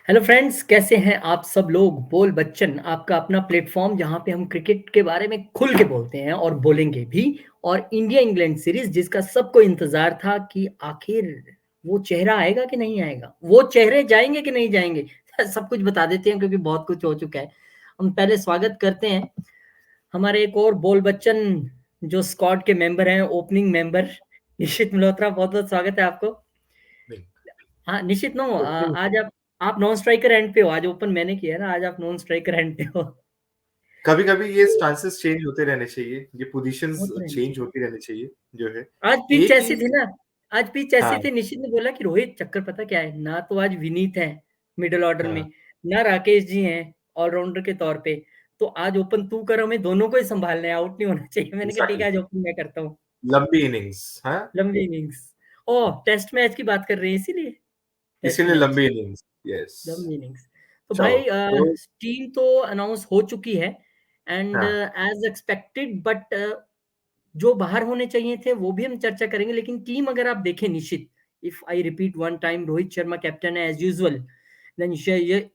Hello friends, कैसे हैं आप सब लोग। बोल बच्चन आपका अपना प्लेटफॉर्म जहां पे हम क्रिकेट के बारे में खुल के बोलते हैं और बोलेंगे भी। और इंडिया इंग्लैंड सीरीज जिसका सबको इंतजार था कि आखिर वो चेहरा आएगा कि नहीं आएगा, वो चेहरे जाएंगे कि नहीं जाएंगे। सब कुछ बता देते हैं क्योंकि बहुत कुछ हो चुका है। हम पहले स्वागत करते हैं हमारे एक और बोल बच्चन जो स्क्वाड के मेंबर हैं, ओपनिंग मेंबर निशित मल्होत्रा। बहुत बहुत स्वागत है आपको। नहीं, हाँ निश्चित नो, ओपनिंग आज आप नॉन स्ट्राइकर एंड पे हो। आज ओपन मैंने किया है ना, आज आप नॉन स्ट्राइकर एंड पे हो। कभी-कभी ये स्टांसेस चेंज होते रहने चाहिए, ये पोजीशंस होते रहने चेंज चाहिए। होती रहनी चाहिए, जो है। आज पिच एक ऐसी थी ही ना, आज पिच ऐसी हाँ, थी। निश्चित ने बोला कि रोहित, चक्कर पता क्या है ना, तो आज विनीत है मिडिल ऑर्डर में, हाँ, ना राकेश जी हैं ऑलराउंडर के तौर पे। तो आज ओपन तू कर, हमें दोनों को ही संभालना है, आउट नहीं होना चाहिए। मैंने कहा ठीक है, एग्ज़ैक्टली आज ओपन मैं करता हूँ। लंबी इनिंग्स, हाँ, लंबी इनिंग्स। ओह, टेस्ट मैच की बात कर रहे हैं इसीलिए। टेस्ट इसीलिए मैच, लंबी इनिंग्स, यस। लंबी इनिंग्स। तो चलो, भाई तो टीम तो अनाउंस हो चुकी है एंड हाँ, एज एक्सपेक्टेड, बट जो बाहर होने चाहिए थे वो भी हम चर्चा करेंगे। लेकिन टीम अगर आप देखें निश्चित, if I repeat one time, Rohit Sharma captain है एज यूजुअल। देन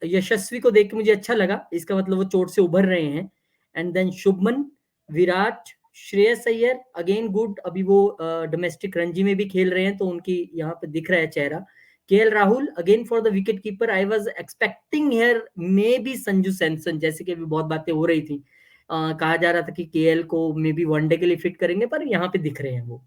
यशस्वी को देख के मुझे अच्छा लगा, इसका मतलब वो चोट से उभर रहे हैं। And then Shubman, Virat, Shreyas Iyer again good. अभी वो डोमेस्टिक रणजी में भी खेल रहे हैं तो उनकी यहाँ पे दिख रहा है चेहरा। KL Rahul again for the wicket keeper. I was expecting here may be Sanju Samson, जैसे कि अभी बहुत बातें हो रही थी। कहा जा रहा था कि केएल को मे बी वनडे के लिए फिट करेंगे, पर यहाँ पे दिख रहे हैं वो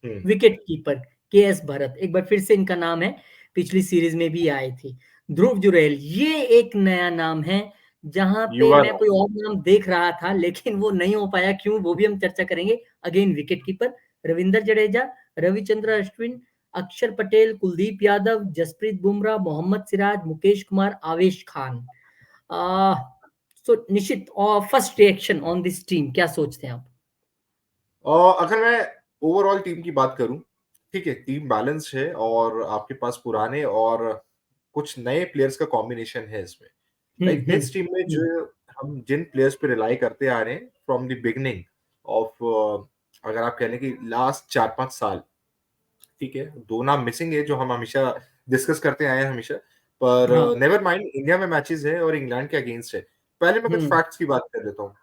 हुँ, विकेट कीपर। केएस भरत एक बार फिर से इनका नाम है, पिछली सीरीज में भी आए थे। ध्रुव जुरैल ये एक नया नाम है, जहां पे युवा मैं कोई और नाम देख रहा था लेकिन वो नहीं हो पाया, क्यों वो भी हम चर्चा करेंगे। Again wicket keeper Ravindra Jadeja, Ravichandra Ashwin, Akshar Patel, Kuldeep Yadav, Jasprit Bumrah, Mohammad Siraj, Mukesh Kumar, आवेश खान। आ, सो निश्चित, और first reaction on this team, क्या सोचते हैं आप। और अगर मैं ओवरऑल टीम की बात करूँ, ठीक है, टीम बैलेंस्ड है और आपके पास पुराने और कुछ नए प्लेयर्स का कॉम्बिनेशन है इसमें। लाइक हम्म। इस टीम में हम्म। जो हम जिन प्लेयर्स पे रिलाई करते आ रहे हैं फ्रॉम द बिगिनिंग ऑफ, अगर आप कह लें कि लास्ट 4-5 साल, ठीक है? 2 नाम मिसिंग है जो हम हमेशा डिस्कस करते आए हैं हमेशा, पर हाँ। नेवर माइंड, इंडिया में मैचेस है और इंग्लैंड के अगेंस्ट है। पहले मैं कुछ हम्म। फैक्ट्स की बात कर लेता हूँ।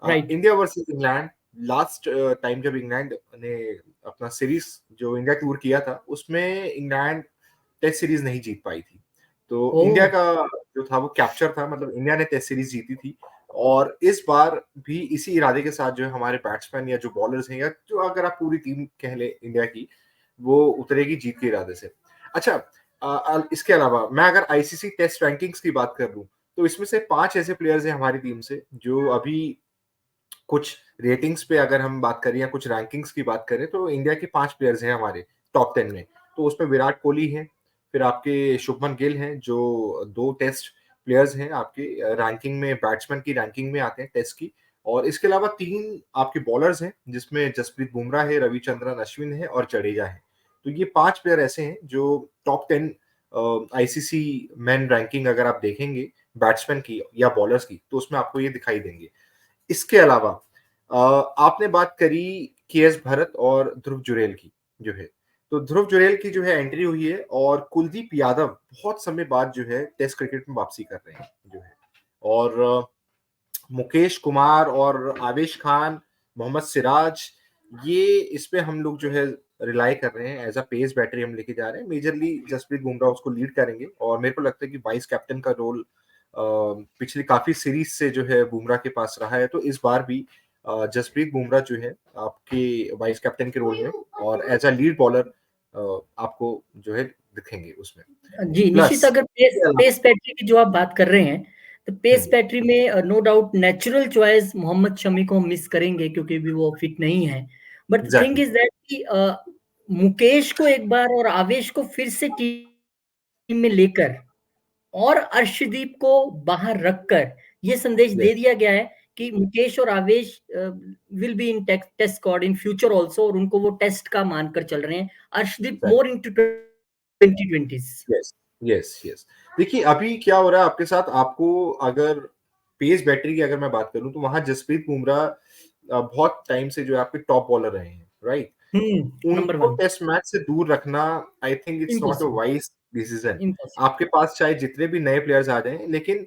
Right. India versus England, last time जब इंग्लैंड ने अपना सीरीज़ जो इंडिया टूर किया था, उसमें इंग्लैंड टेस्ट सीरीज़ नहीं जीत पाई थी। तो ओ। इंडिया का जो था वो कैप्चर था, मतलब इंडिया ने टेस्ट सीरीज़ जीती थी और इस बार भी इसी इरादे के साथ जो है हमारे बैट्समैन या जो बॉलर्स हैं या जो अगर आप पूरी टीम कह लें इंडिया की, वो उतरेगी जीत के इरादे से। अच्छा, इसके अलावा मैं अगर आईसीसी टेस्ट रैंकिंग्स की बात कर लूँ, तो इसमें से 5 ऐसे प्लेयर्स हैं हमारी टीम से जो अभी कुछ रेटिंग्स पे अगर हम बात करें या कुछ रैंकिंग्स की बात करें, तो इंडिया के 5 प्लेयर्स हैं हमारे टॉप 10 में। तो उसमें विराट कोहली हैं, फिर आपके शुभमन गिल हैं जो 2 टेस्ट प्लेयर्स हैं आपके रैंकिंग में, बैट्समैन की रैंकिंग में आते हैं टेस्ट की। और इसके अलावा 3 आपके बॉलर्स हैं जिसमें जसप्रीत बुमराह है, रविचंद्रन अश्विन है और जडेजा है। तो ये 5 प्लेयर ऐसे हैं जो टॉप 10 आईसीसी मेन रैंकिंग अगर आप देखेंगे बैट्समैन की या बॉलर्स की, तो उसमें आपको ये दिखाई देंगे। इसके अलावा आपने बात करी केएस भरत और ध्रुव जुरैल की, जो है। तो ध्रुव जुरैल की जो है एंट्री हुई है और कुलदीप यादव बहुत समय बाद जो है टेस्ट क्रिकेट में वापसी कर रहे हैं, जो है। और मुकेश कुमार और आवेश खान, मोहम्मद सिराज, ये इस पे हम लोग जो है रिलाई कर रहे हैं, एज़ अ पेस बैटरी हम लेके जा रहे हैं। मेजरली जसप्रीत बुमराह उसको लीड करेंगे और मेरे को लगता है कि वाइस कैप्टन का रोल पिछली काफ़ी सीरीज़ से जो है बुमराह के पास रहा है, तो इस बार भी जसप्रीत बुमराह जो है आपके वाइस कैप्टन के रोल में और एज़ अ लीड बॉलर आपको जो है दिखेंगे उसमें। जी निश्चित, प्लस अगर पेस इसके अलावा पेस पैट्री की जो आप बात कर रहे हैं, तो पेस हुँ, पैट्री में no doubt natural choice Mohammed Shami को हम मिस करेंगे क्योंकि भी वो फिट नहीं है। But the thing exactly, is that कि मुकेश को एक बार और आवेश को फिर से टीम में लेकर और अर्शदीप को बाहर रखकर ये संदेश दे यस, दिया गया है कि मुकेश और Avesh will be in test squad in future also, और उनको वो टेस्ट का मानकर चल रहे हैं। Arshdeep exactly. More into 2020s। Yes, yes, yes. देखिए, अभी क्या हो रहा है आपके साथ, आपको अगर पेस बैटरी की अगर मैं बात करूँ, तो वहाँ जसप्रीत बुमराह बहुत टाइम से जो है आपके टॉप बॉलर रहे हैं, राइट? नंबर उनको 1 टेस्ट मैच से दूर रखना, I think it's not a impossible. Wise decision. Impossible. आपके पास चाहे जितने भी नए प्लेयर्स आ जाएँ, लेकिन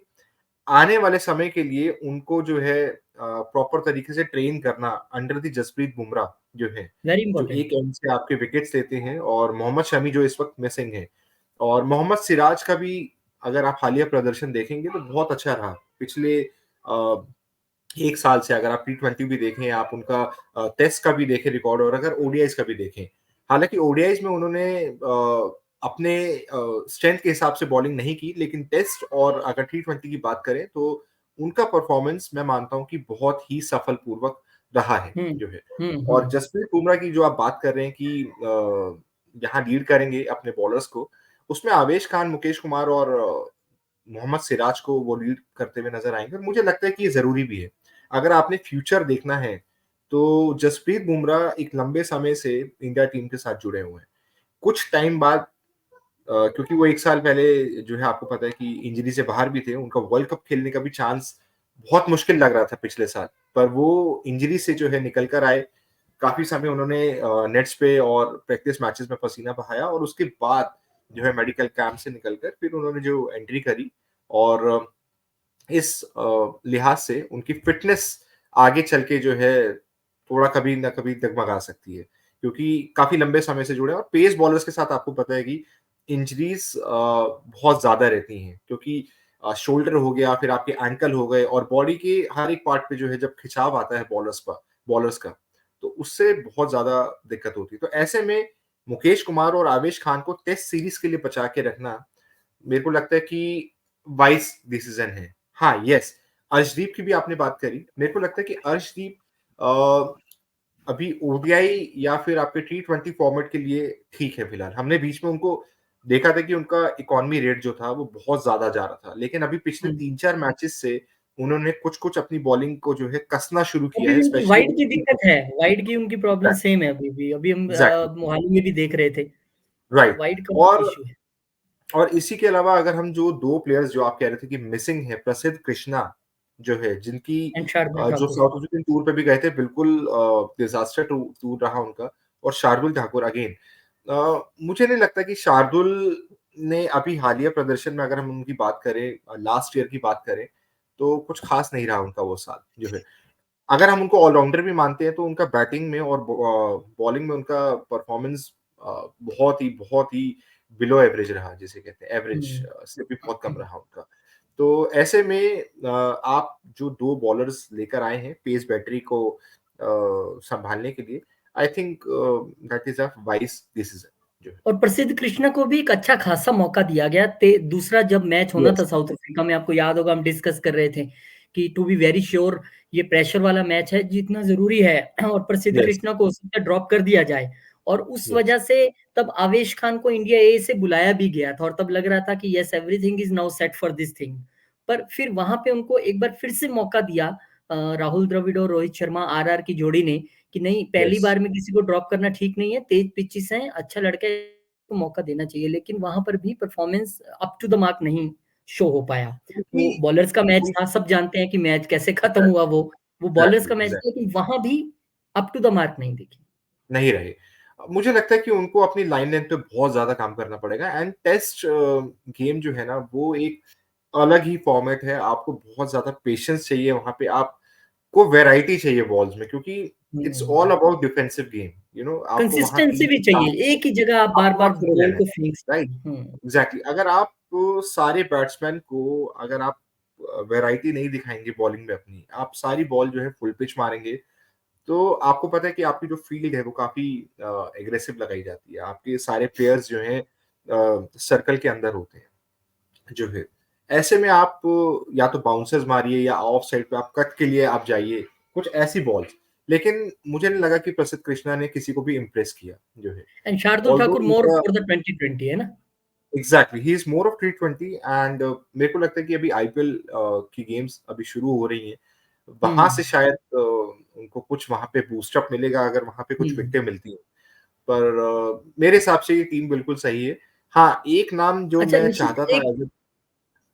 आने वाले समय के लिए उनको जो है प्रॉपर तरीके से ट्रेन करना अंडर द जसप्रीत बुमराह जो है, वेरी जो इंपॉर्टेंट। एक एंड से आपके विकेट्स लेते हैं, और मोहम्मद शमी जो इस वक़्त मिसिंग है। और मोहम्मद सिराज का भी अगर आप हालिया प्रदर्शन देखेंगे तो बहुत अच्छा रहा। पिछले 1 साल से अगर आप टी20 भी देखें, आप उनका टेस्ट का भी देखें रिकॉर्ड, और अगर ओडीआईज़ का भी देखें। हालाँकि ओडीआईज़ में उन्होंने अपने स्ट्रेंथ के हिसाब से बॉलिंग नहीं की, लेकिन टेस्ट और अगर टी20 की बात करें तो उनका परफॉर्मेंस मैं मानता हूँ कि बहुत ही सफलपूर्वक रहा है, हुँ, जो है। हुँ, और हुँ। जसप्रीत बुमराह की जो आप बात कर रहे हैं कि यहाँ लीड करेंगे अपने बॉलर्स को, उसमें आवेश खान, मुकेश कुमार और मोहम्मद सिराज को वो लीड करते हुए नज़र आएँगे, और मुझे लगता है कि ये ज़रूरी भी है। अगर आपने फ्यूचर देखना है, तो जसप्रीत बुमराह एक लंबे समय से इंडिया टीम के साथ जुड़े हुए हैं। कुछ टाइम बाद क्योंकि वो 1 साल पहले जो है आपको पता है कि इंजरी से बाहर भी थे, उनका वर्ल्ड कप खेलने का भी चांस बहुत मुश्किल लग रहा था पिछले साल। पर वो इंजरी से जो है निकल कर आए, काफ़ी समय उन्होंने नेट्स पे और प्रैक्टिस मैचेस में पसीना बहाया, और उसके बाद जो है मेडिकल कैंप से निकल कर फिर उन्होंने जो एंट्री करी, और इस लिहाज से उनकी फ़िटनेस आगे चल के जो है थोड़ा कभी न कभी डगमगा सकती है। क्योंकि काफ़ी लंबे समय से जुड़े हैं, और पेस बॉलर्स के साथ आपको पता है कि इंजरीज़ बहुत ज़्यादा रहती हैं, क्योंकि शोल्डर हो गया, फिर आपके एंकल हो गए, और बॉडी के हर एक पार्ट पे जो है जब खिंचाव आता है बॉलर्स का, तो उससे बहुत ज़्यादा दिक्कत होती है। तो ऐसे में मुकेश कुमार और आवेश खान को टेस्ट सीरीज़ के लिए बचा के रखना, मेरे को लगता है कि वाइज़ डिसीज़न है। हाँ, येस, अर्शदीप की भी आपने बात करी। मेरे को लगता है कि अर्शदीप अभी ओडीआई या फिर आपके टी20 फॉर्मेट के लिए ठीक है फिलहाल। हमने बीच में उनको देखा था कि उनका इकॉनमी रेट जो था वो बहुत ज़्यादा जा रहा था। लेकिन अभी पिछले हुँ। 3-4 मैचेस से उन्होंने कुछ-कुछ अपनी बॉलिंग को जो है कसना शुरू किया अभी है, उनकी स्पेशली वाइड की दिक्कत है, वाइड की उनकी प्रॉब्लम एग्ज़ैक्टली, सेम है अभी भी। अभी हम एग्ज़ैक्टली, मोहाली में भी देख रहे थे, राइट। वाइड का बहुत और इश्यू है। इसी के अलावा अगर हम जो 2 प्लेयर्स जो आप कह रहे थे कि मिसिंग है, प्रसिद्ध कृष्णा जो है, जिनकी एंड शार्दुल जो ठाकुर। साउथ अफ्रीकन टूर पे भी गए थे, बिल्कुल डिज़ास्टर टूर रहा उनका, और शार्दुल ठाकुर अगेन। मुझे नहीं लगता कि शार्दुल ने अभी हालिया प्रदर्शन में अगर हम उनकी बात करें, लास्ट ईयर की बात करें, तो कुछ खास नहीं रहा उनका वो साल जो है। अगर हम उनको ऑलराउंडर भी मानते हैं, तो उनका बैटिंग में और बॉलिंग में उनका परफॉर्मेंस बहुत ही बिलो एवरेज रहा, जिसे कहते हैं एवरेज हुँ, से भी बहुत कम रहा उनका। तो ऐसे में आप जो 2 बॉलर्स लेकर आए हैं पेस बैटरी को सँभालने के लिए, I think that is a wise decision जो है। और प्रसिद्ध कृष्णा को भी एक अच्छा खासा मौका दिया गया। ते दूसरा जब मैच होना था यस, साउथ अफ्रीका में, आपको याद होगा हम डिस्कस कर रहे थे कि टू बी वेरी श्योर ये प्रेशर वाला मैच है, जीतना ज़रूरी है और प्रसिद्ध यस, कृष्णा को हो सकता है ड्रॉप कर दिया जाए। और उस यस, वजह से तब आवेश खान को इंडिया ए से बुलाया भी गया था और तब लग रहा था कि yes everything is now set for this thing. पर फिर वहाँ पे उनको एक बार फिर से मौका दिया राहुल द्रविड़ और रोहित शर्मा आरआर की जोड़ी ने कि नहीं, पहली यस। बार में किसी को ड्रॉप करना ठीक नहीं है, तेज पिचेस हैं, अच्छा लड़का है, को मौका देना चाहिए। लेकिन वहाँ पर भी performance up to the mark नहीं शो हो पाया। क्योंकि वो बॉलर्स का मैच उन था, सब जानते हैं कि मैच कैसे खत्म हुआ एग्ज़ैक्टली, वो बॉलर्स एग्ज़ैक्टली, का मैच था, एग्ज़ैक्टली। लेकिन वहाँ भी अप टू द मार्क नहीं दिखे। नहीं रहे। मुझे लगता है कि उनको अपनी लाइन लेंथ पे बहुत ज़्यादा काम करना पड़ेगा, एंड टेस्ट गेम जो है ना, वो एक अलग ही फॉर्मेट है। आपको बहुत ज़्यादा पेशेंस चाहिए वहाँ पे, आपको वैरायटी चाहिए बॉल्स में, क्योंकि it's all hmm, about defensive game, आपको वहाँ कंसिस्टेंसी 3 भी चाहिए, एक ही जगह आप आपको वहाँ बार-बार खड़े बॉल रहना को है, फेंक राइट? सकते हुँ, एग्ज़ैक्टली। अगर आप सारे बैट्समैन को अगर आप वैरायटी नहीं दिखाएँगे बॉलिंग में अपनी, आप सारी बॉल जो है फुल पिच मारेंगे, तो आपको पता है कि आपकी जो फ़ील्ड है वो काफ़ी एग्रेसिव लगाई जाती है। आपके सारे प्लेयर्स जो हैं सर्कल के अंदर होते हैं, जो है। ऐसे में आप या तो बाउंसर्स मारिए या ऑफ साइड पे आप कट के लिए आप जाइए, कुछ ऐसी बॉल्स। लेकिन मुझे नहीं लगा कि प्रसिद्ध कृष्णा ने किसी को भी इम्प्रेस किया, जो है। एंड शार्दुल ऑल्दो ठाकुर मोर उनका फॉर द 2020 है ना? Exactly, he is more of T20, and मेरे को लगता है कि अभी आईपीएल की गेम्स अभी शुरू हो रही हैं। वहाँ हुँ, से शायद उनको कुछ वहाँ पे बूस्ट अप मिलेगा, अगर वहाँ पे हुँ। कुछ विकेटें मिलती हैं। पर मेरे हिसाब से ये टीम बिल्कुल सही है। हाँ, एक नाम जो अच्छा मैं निश्चित चाहता था एक एज़ अ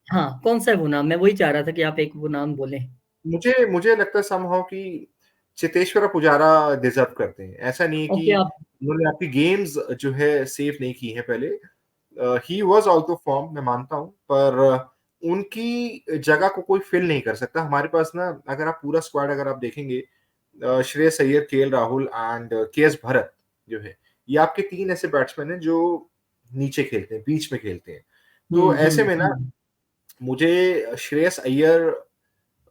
हाँ, कौन-सा है वो नाम? मैं वही चाह रहा था कि आप एक वो नाम बोलें। मुझे मुझे लगता है समहाउ कि चेतेश्वर पुजारा डिज़र्व करते हैं। ऐसा नहीं है ओके कि आप उन्होंने आपकी गेम्स जो है सेव नहीं की हैं पहले। He was out of form, मैं मानता हूँ, पर उनकी जगह को कोई फिल नहीं कर सकता। हमारे पास ना, अगर आप पूरा स्क्वाड अगर आप देखेंगे, Shreyas Iyer, KL Rahul and KS Bharat जो है, ये आपके 3 ऐसे बैट्समैन हैं जो नीचे खेलते हैं, बीच में खेलते हैं। तो हुँ, ऐसे हुँ, में ना, हुँ। मुझे श्रेयस अय्यर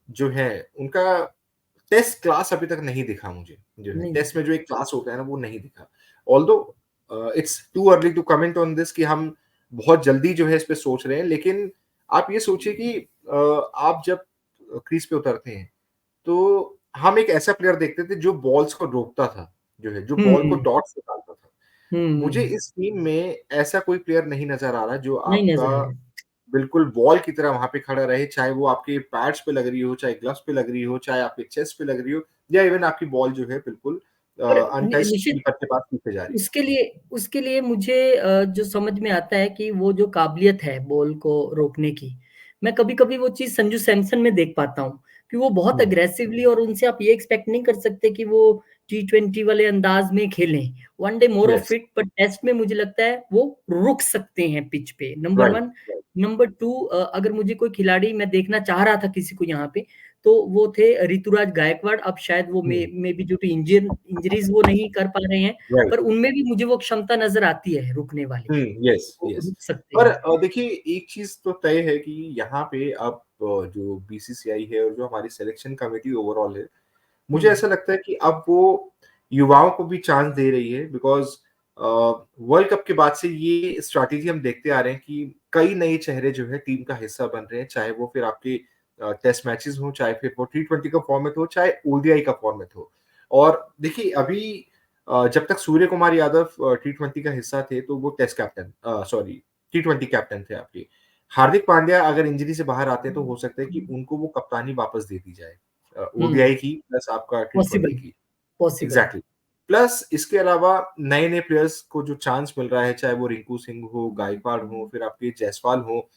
जो है, उनका टेस्ट क्लास अभी तक नहीं दिखा मुझे, जो है नहीं टेस्ट दिखा। में जो एक क्लास होता है ना, वो नहीं दिखा। Although it's too early to comment on this, कि हम बहुत जल्दी जो है इस पे सोच रहे हैं, लेकिन आप ये सोचिए कि आप जब क्रीज पे उतरते हैं, तो हम एक ऐसा प्लेयर देखते थे जो बॉल्स को रोकता था, जो है जो बॉल को हुँ, डॉट से डालता था। मुझे हुँ। इस टीम में ऐसा कोई प्लेयर नहीं नजर आ रहा जो नहीं आपका नज़र आ रहा। बिल्कुल बॉल की तरह वहां पे खड़ा रहे, चाहे वो आपके पैड्स पे लग रही हो, चाहे ग्लव्स पे लग रही हो, चाहे आपके चेस्ट पे लग रही हो, या इवन आपकी बॉल जो है बिल्कुल पर अनटच्ड निश्चित कीपर के पास पीछे जा रही हो। उसके लिए मुझे जो समझ में आता है कि वो जो काबिलियत है बॉल को रोकने की, मैं कभी-कभी वो चीज़ संजू सैमसन में देख पाता हूँ, कि वो बहुत हम्म, अग्रेसिवली और उनसे आप ये एक्सपेक्ट नहीं कर सकते कि वो टी20 वाले अंदाज़ में खेलें। One day more of yes, it, but test में मुझे लगता है वो रुक सकते हैं पिच पे, नंबर राइट, 1। राइट, नंबर 2, अगर मुझे कोई खिलाड़ी मैं देखना चाह रहा था किसी को यहाँ पे, तो वो थे ऋतुराज गायकवाड़। अब शायद वो may be due to injuries वो नहीं कर पा रहे हैं। राइट, पर उनमें भी मुझे वो क्षमता नज़र आती है रुकने वाली, यस, वो यस। रुक सकते पर हैं। देखिए, एक चीज तो तय है कि यहाँ पे अब जो बीसीसीआई है और जो हमारी सिलेक्शन कमेटी ओवरऑल है, हुँ, मुझे ऐसा लगता है कि अब वो युवाओं को भी चांस दे रही है, बिकॉज वर्ल्ड कप के बाद से ये स्ट्रैटेजी हम देखते आ रहे हैं कि कई नए चेहरे जो है टीम का हिस्सा बन रहे हैं, चाहे वो फिर आपके टेस्ट मैचेस हो, चाहे फिर वो टी20 का फॉर्मेट हो, चाहे ओडीआई का फॉर्मेट हो। और देखिए, अभी जब तक सूर्य कुमार यादव टी20 का हिस्सा थे, तो वो टेस्ट कैप्टन, सॉरी, टी20 कैप्टन थे आपके। हार्दिक पांड्या अगर इंजरी से बाहर आते हैं, तो हो सकता है कि उनको वो कप्तानी वापस दे दी जाए, हुँ, ओडीआई की प्लस आपका टी20 पॉसिबल, की। पॉसिबल। एग्जैक्टली। प्लस इसके अलावा नए नए प्लेयर्स को जो चांस मिल रहा है, चाहे वो रिंकू सिंह हो, गायकवाड़ हो, फिर आपके जायसवाल हो,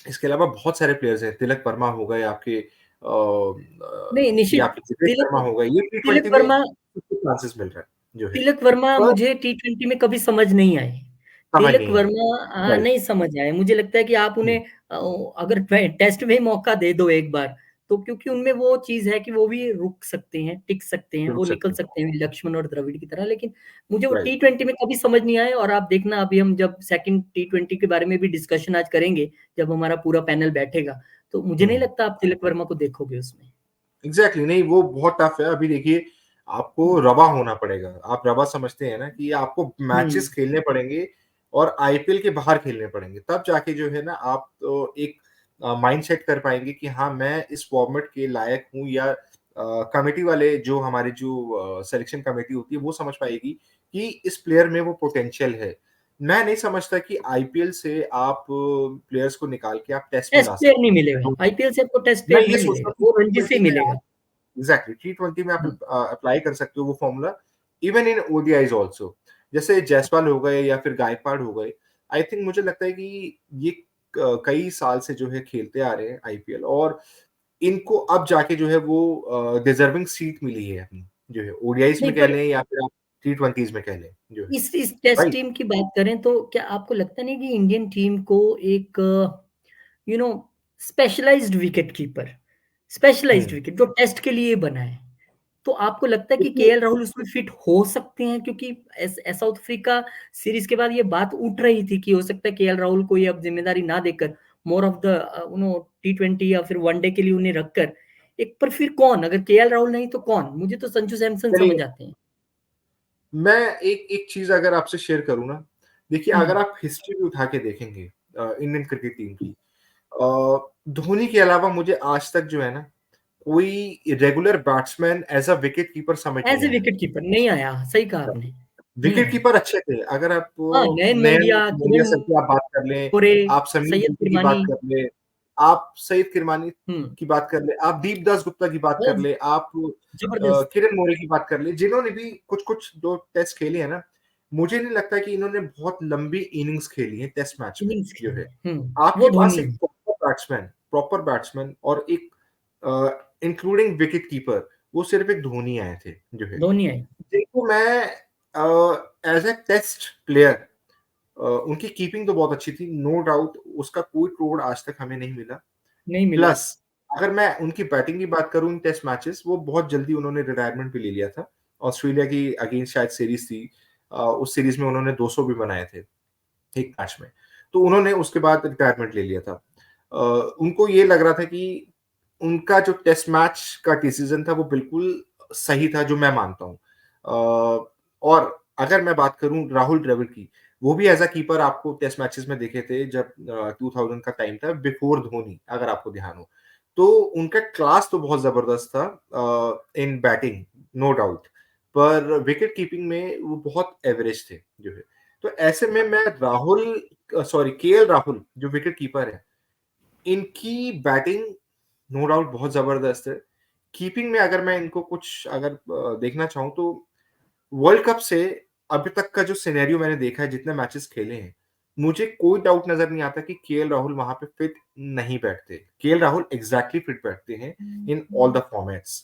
इसके अलावा बहुत सारे प्लेयर्स हैं, तिलक वर्मा हो गए आपके, नहीं, ये निश्चित आपके दिनेश तिलक शर्मा हो गए, ये टी तिलक ट्वेंटी में वर्मा चांसेस मिल रहा है जो है। तिलक वर्मा पर मुझे टी20 में कभी समझ नहीं आए। समझ तिलक नहीं आए। वर्मा राइट। नहीं समझ आए। मुझे लगता है कि आप उन्हें अ, अगर टेस्ट में ही मौका दे दो एक बार, तो क्योंकि उनमें वो चीज़ है कि वो भी रुक सकते हैं, टिक सकते हैं, वो रुक निकल सकते हैं। सकते हैं लक्ष्मण और द्रविड़ की तरह। लेकिन मुझे वो राइट। टी20 में कभी समझ नहीं आए। और आप देखना, अभी हम जब सेकंड टी20 के बारे में भी डिस्कशन आज करेंगे, जब हमारा पूरा पैनल बैठेगा, तो मुझे नहीं हम्म, लगता आप तिलक वर्मा को देखोगे उसमें। एग्जैक्टली, नहीं वो बहुत टफ है। अभी देखिए, आपको हुँ, रवा होना पड़ेगा। आप रवा समझते हैं ना, कि आपको हुँ, मैचेस खेलने पड़ेंगे और आईपीएल के बाहर खेलने पड़ेंगे, तब जाके जो है ना, आप तो एक माइंड सेट कर पाएंगे कि हाँ, मैं इस फॉर्मेट के लायक हूँ, या कमेटी वाले, जो हमारे जो सिलेक्शन कमेटी होती है, वो समझ पाएगी कि इस प्लेयर में वो पोटेंशियल है। मैं नहीं समझता कि आईपीएल से आप प्लेयर्स को निकाल के आप टेस्ट में टेस्ट ला प्लेयर नहीं सकते मिलेगा। हैं। आईपीएल से आपको टेस्ट मैं प्लेयर ये नहीं सोचता मिलेगा, हूँ कि वो रणजी से ही टी20 में मिलेगा। एग्जैक्टली, टी20 में आप हुँ, अप्लाई कर सकते हो वो formula, even in ODIs also. जैसे जायसवाल हो गए या फिर गायकवाड़ हो गए, आई थिंक मुझे लगता है कि ये कई साल से जो है खेलते आ रहे हैं आईपीएल, और इनको अब जाके जो है वो डिजर्विंग सीट मिली है अपनी, जो है ओडीआईज नहीं में कह पर लें या फिर आप टी20 में कह लें, जो है। इस टेस्ट राइट। टीम की बात करें तो क्या आपको लगता नहीं कि इंडियन टीम को एक you know specialized wicket keeper, specialized hmm. Wicket जो टेस्ट के लिए बना है, तो आपको लगता है कि देखिए, केएल राहुल उसमें फिट हो सकते हैं? क्योंकि साउथ अफ्रीका सीरीज के बाद ये बात उठ रही थी कि हो सकता है केएल राहुल को ये अब जिम्मेदारी ना देकर मोर ऑफ द टी20 या फिर वनडे के लिए उन्हें रखकर एक, पर फिर कौन? अगर केएल राहुल नहीं तो कौन? मुझे तो संजू सैमसन चलिए, समझ आते हैं। मैं एक एक चीज अगर आपसे शेयर करूँ ना, देखिए, हुँ। अगर आप हिस्ट्री भी उठा के देखेंगे इंडियन क्रिकेट टीम की, धोनी के अलावा मुझे आज तक जो है ना, कोई regular batsman as a wicket keeper समझ नहीं एज़ अ आया। विकेट कीपर नहीं आया, सही कहा आपने। नहीं विकेट आया। कीपर अच्छे थे, अगर आप हाँ, नयन नयन मोंगिया, मोंगिया किरण सर की आप बात कर लें, कोरे, आप समीर सैयद बंटी की किरमानी। बात कर लें, आप सईद किरमानी हुँ, की बात कर लें, आप दीपदास गुप्ता की बात कर बहुत लें, आप ज़बरदस्त किरण मोरे की बात कर लें, जिन्होंने भी कुछ-कुछ 2 टेस्ट खेले हैं ना, मुझे नहीं लगता कि इन्होंने बहुत लंबी इनिंग्स खेली हैं टेस्ट मैच में, इनिंग्स जो खेली है। है। आपके वो पास धोनी एक है। प्रॉपर बैट्समैन और एक इंक्लूडिंग विकेट कीपर, वो सिर्फ एक धोनी आए थे, जो है। धोनी आई। देखो, मैं एज़ अ टेस्ट प्लेयर, उनकी कीपिंग तो बहुत अच्छी थी, नो डाउट, उसका कोई तोड़ आज तक हमें नहीं मिला। नहीं मिला। प्लस अगर मैं उनकी बैटिंग की बात करूँ इन टेस्ट मैचेस, वो बहुत जल्दी उन्होंने रिटायरमेंट भी ले लिया था। ऑस्ट्रेलिया की अगेंस्ट शायद सीरीज़ थी, उस सीरीज़ में उन्होंने 200 भी बनाए थे, एक मैच में। तो उन्होंने उसके बाद रिटायरमेंट ले लिया था। उनको ये लग रहा था कि उनका जो टेस्ट मैच का डिसीज़न था वो बिल्कुल सही था, जो मैं मानता हूँ। और अगर मैं बात करूँ राहुल द्रविड़ की, वो भी एज़ अ कीपर आपको टेस्ट मैचेस में देखे थे जब 2000 का टाइम था बिफोर धोनी, अगर आपको ध्यान हो। तो उनका क्लास तो बहुत ज़बरदस्त था इन बैटिंग, नो डाउट, पर विकेट कीपिंग में वो बहुत एवरेज थे जो है। तो ऐसे में मैं केएल राहुल जो विकेट कीपर है, इनकी बैटिंग नो डाउट बहुत ज़बरदस्त है। कीपिंग में अगर मैं इनको कुछ अगर देखना चाहूँ तो वर्ल्ड कप से अभी तक का जो सिनेरियो मैंने देखा है, जितने मैचेस खेले हैं, मुझे कोई डाउट नज़र नहीं आता कि केएल राहुल वहाँ पे फिट नहीं बैठते। केएल राहुल एग्ज़ैक्टली फिट बैठते हैं इन ऑल द फॉर्मेट्स।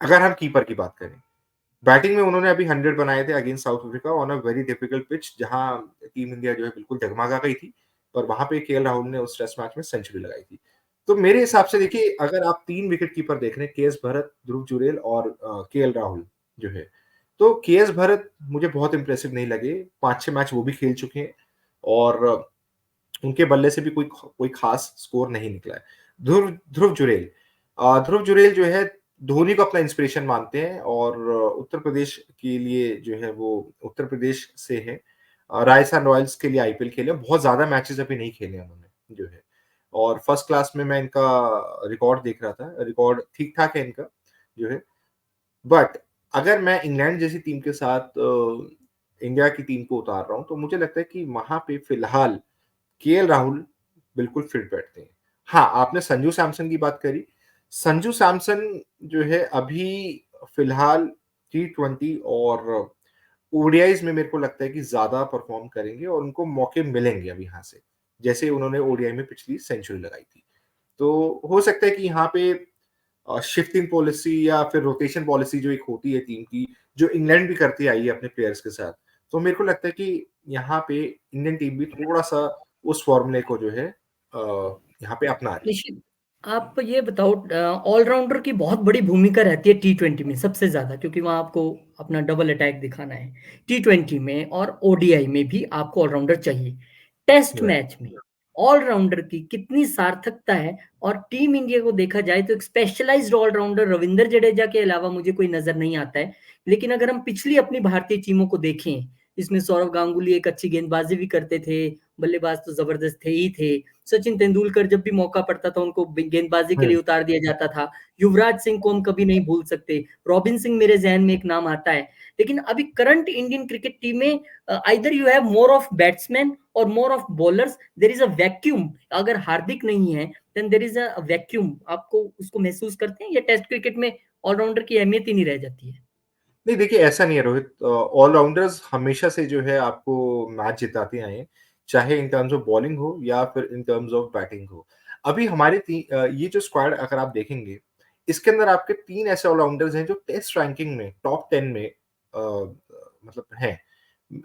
अगर हम कीपर की बात करें, बैटिंग में उन्होंने अभी 100 बनाए थे against south Africa on a very difficult pitch, जहां टीम इंडिया जो है बिल्कुल डगमगा गई थी, पर वहां पे केएल राहुल ने उस टेस्ट मैच में सेंचुरी लगाई थी। तो मेरे हिसाब से देखिए, अगर आप 3 विकेट कीपर देख रहे हैं, केएस भरत, ध्रुव जुरैल और केएल राहुल जो है, तो केएस भरत मुझे बहुत इंप्रेसिव नहीं लगे। 5-6 मैच वो भी खेल चुके हैं और उनके बल्ले से भी कोई कोई खास स्कोर नहीं निकला है। ध्रुव जुरैल जो है धोनी को अपना इंस्पिरेशन मानते हैं और उत्तर प्रदेश के लिए जो है वो उत्तर प्रदेश से है। राजस्थान रॉयल्स के लिए आईपीएल खेले, बहुत ज़्यादा मैचेस अभी नहीं खेले उन्होंने जो है। और फर्स्ट क्लास में मैं इनका रिकॉर्ड देख रहा था, रिकॉर्ड ठीक-ठाक है इनका जो है। बट अगर मैं इंग्लैंड जैसी टीम के साथ इंडिया की टीम को उतार रहा हूँ, तो मुझे लगता है कि वहाँ पे फिलहाल केएल राहुल बिल्कुल फिट बैठते हैं। हाँ, आपने संजू सैमसन की बात करी। संजू सैमसन जो है अभी फिलहाल टी20 और ओडीआईज़ में मेरे को लगता है कि ज़्यादा परफ़ॉर्म करेंगे और उनको मौके मिलेंगे अब यहाँ से, जैसे उन्होंने ओडीआई में पिछली सेंचुरी लगाई थी। तो हो सकता है कि यहाँ पे शिफ्टिंग पॉलिसी या फिर रोटेशन पॉलिसी जो एक होती है टीम की, जो इंग्लैंड भी करती आई है अपने प्लेयर्स के साथ। तो मेरे को लगता है कि यहाँ पे इंडियन टीम भी थोड़ा-सा उस फ़ॉर्मूले को जो है यहाँ पे अपना रही है। निश्चित। आप ये बताओ, ऑलराउंडर की बहुत बड़ी भूमिका रहती है टी20 में सबसे ज़्यादा, क्योंकि वहाँ आपको अपना डबल अटैक दिखाना है। टी20 में और ओडीआई में भी आपको ऑलराउंडर चाहिए। Test right. मैच में ऑलराउंडर की कितनी सार्थकता है, और टीम इंडिया को देखा जाए तो एक स्पेशलाइज्ड ऑलराउंडर रविंद्र जडेजा के अलावा मुझे कोई नज़र नहीं आता है। लेकिन अगर हम पिछली अपनी भारतीय टीमों को देखें, इसमें सौरव गांगुली एक अच्छी गेंदबाज़ी भी करते थे, बल्लेबाज तो ज़बरदस्त थे ही थे। सचिन तेंदुलकर जब भी मौका पड़ता था उनको गेंदबाजी के हुँ। लिए उतार दिया जाता था। युवराज सिंह को हम कभी नहीं भूल सकते। रॉबिन सिंह मेरे ज़हन में एक नाम आता है। लेकिन अभी करंट इंडियन क्रिकेट टीम में either you have more of batsmen और more of bowlers, there is a vacuum. अगर हार्दिक नहीं है, then there is a vacuum. आपको उसको महसूस करते हैं, या टेस्ट क्रिकेट में ऑलराउंडर की अहमियत ही नहीं रह जाती है? नहीं देखिए, ऐसा नहीं है रोहित, ऑलराउंडर्स हमेशा से जो है आपको मैच जिताते आए हैं, चाहे इन टर्म्स ऑफ बॉलिंग हो या फिर इन टर्म्स ऑफ बैटिंग हो। अभी ये जो स्क्वाड अगर आप देखेंगे, इसके अंदर आपके 3 ऐसे ऑलराउंडर्स हैं जो टेस्ट रैंकिंग में टॉप 10 में मतलब हैं।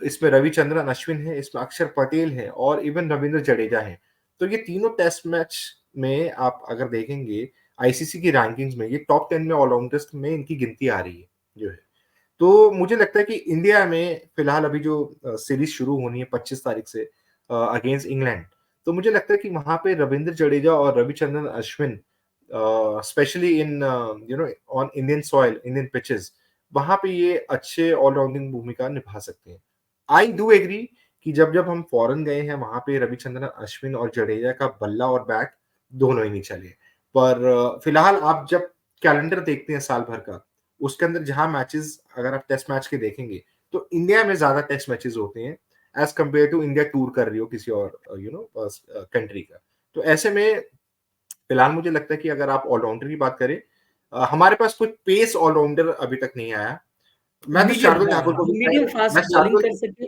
इसमें रविचंद्रन अश्विन है, इसमें अक्षर पटेल है और इवन रवींद्र जडेजा हैं। तो ये तीनों टेस्ट मैच में आप अगर देखेंगे आईसीसी की रैंकिंग्स में, ये टॉप 10 में ऑलराउंडर्स में इनकी गिनती आ रही है, जो है। तो मुझे लगता है कि इंडिया में फिलहाल अभी जो सीरीज़ शुरू होनी है 25 तारीख से अगेंस्ट इंग्लैंड, तो मुझे लगता है कि वहाँ पे रवींद्र जडेजा और Ravichandran Ashwin specially in on Indian soil, Indian pitches, वहाँ पे ये अच्छे ऑल-राउंडिंग भूमिका निभा सकते हैं। आई डू एग्री कि जब-जब हम फॉरेन गए हैं, वहाँ पे रविचंद्रन अश्विन और जडेजा का बल्ला और बैट दोनों ही नहीं चले। पर फिलहाल आप जब कैलेंडर देखते हैं साल भर का, उसके अंदर जहाँ मैचेस अगर आप टेस्ट मैच के देखेंगे, तो इंडिया में ज़्यादा टेस्ट मैचेस होते हैं as compare to India tour कर रही हो किसी और कंट्री का। तो ऐसे में फिलहाल मुझे लगता है कि अगर आप ऑलराउंडर की बात करें, हमारे पास कोई पेस ऑलराउंडर अभी तक नहीं आया। मैं तो मीडियम, शार्दुल हाँ, ठाकुर को भी जो मीडियम मैं फास्ट बॉलिंग शार्दुल कर सके।